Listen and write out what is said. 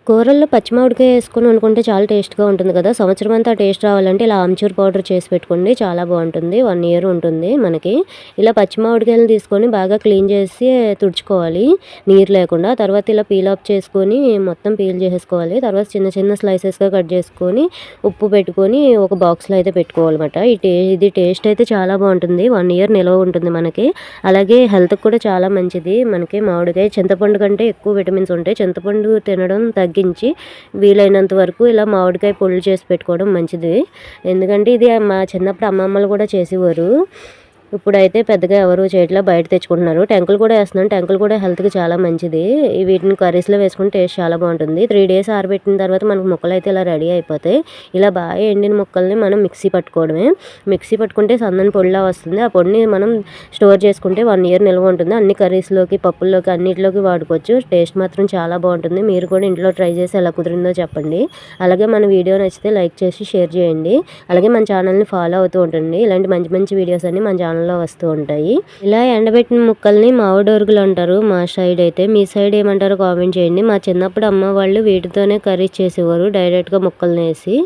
కూరల్లో పచ్చి మామిడికాయ వేసుకొని వండుకుంటే చాలా టేస్ట్‌గా ఉంటుంది కదా! సంవత్సరం అంతా టేస్ట్ రావాలంటే ఇలా ఆమ్చూర్ పౌడర్ చేసి పెట్టుకోండి. చాలా బావుంటుంది. 1 ఇయర్ ఉంటుంది మనకి. ఇలా పచ్చి మామిడికాయలను తీసుకొని బాగా క్లీన్ చేసి తుడుచుకోవాలి నీరు లేకుండా. తర్వాత ఇలా పీల్ ఆఫ్ చేసుకొని మొత్తం పీల్ చేసేసుకోవాలి. తర్వాత చిన్న చిన్న స్లైసెస్‌గా కట్ చేసుకొని ఉప్పు పెట్టుకొని ఒక బాక్స్‌లో అయితే పెట్టుకోవాలన్నమాట. ఇది టేస్ట్ అయితే చాలా బావుంటుంది. 1 ఇయర్ నిల్వ ఉంటుంది మనకి. అలాగే హెల్త్‌కి కూడా చాలా మంచిది. మనకి మామిడికాయ చింతపండు కంటే ఎక్కువ విటమిన్స్ ఉంటాయి. చింతపండు తినడం తగ్గించి వీలైనంత వరకు ఇలా మామిడికాయ పొడులు చేసి పెట్టుకోవడం మంచిది. ఎందుకంటే ఇది మా చిన్నప్పుడు అమ్మమ్మలు కూడా చేసేవారు. ఇప్పుడైతే పెద్దగా ఎవరు చేయట్లా, బయట తెచ్చుకుంటున్నారు. టెంకులు కూడా వేస్తున్నాను. టెంకులు కూడా హెల్త్‌కి చాలా మంచిది. వీటిని కర్రీస్‌లో వేసుకుంటే టేస్ట్ చాలా బాగుంటుంది. 3 డేస్ ఆరబెట్టిన తర్వాత మనకు ముక్కలైతే ఇలా రెడీ అయిపోతాయి. ఇలా బాగా ఎండిన ముక్కల్ని మనం మిక్సీ పట్టుకోవడమే. మిక్సీ పట్టుకుంటే సన్నని పొడిలా వస్తుంది. ఆ పొడిని మనం స్టోర్ చేసుకుంటే 1 ఇయర్ నిల్వ ఉంటుంది. అన్ని కర్రీస్‌లోకి, పప్పుల్లోకి అన్నిటిలోకి వాడుకోవచ్చు. టేస్ట్ మాత్రం చాలా బాగుంటుంది. మీరు కూడా ఇంట్లో ట్రై చేసి ఎలా కుదిరిందో చెప్పండి. అలాగే మన వీడియో నచ్చితే లైక్ చేసి షేర్ చేయండి. అలాగే మన ఛానల్ని ఫాలో అవుతూ ఉండండి. ఇలాంటి మంచి మంచి వీడియోస్ అన్ని మన ఛానల్లో వస్తూ ఉంటాయి. ఇలా ఎండబెట్టిన ముక్కల్ని మామిడోరుగులు అంటారు మా సైడ్ అయితే. మీ సైడ్ ఏమంటారో కామెంట్ చేయండి. మా చిన్నప్పుడు అమ్మ వాళ్ళు వీటితోనే కర్రీ చేసేవారు డైరెక్ట్‌గా ముక్కల్ని వేసి.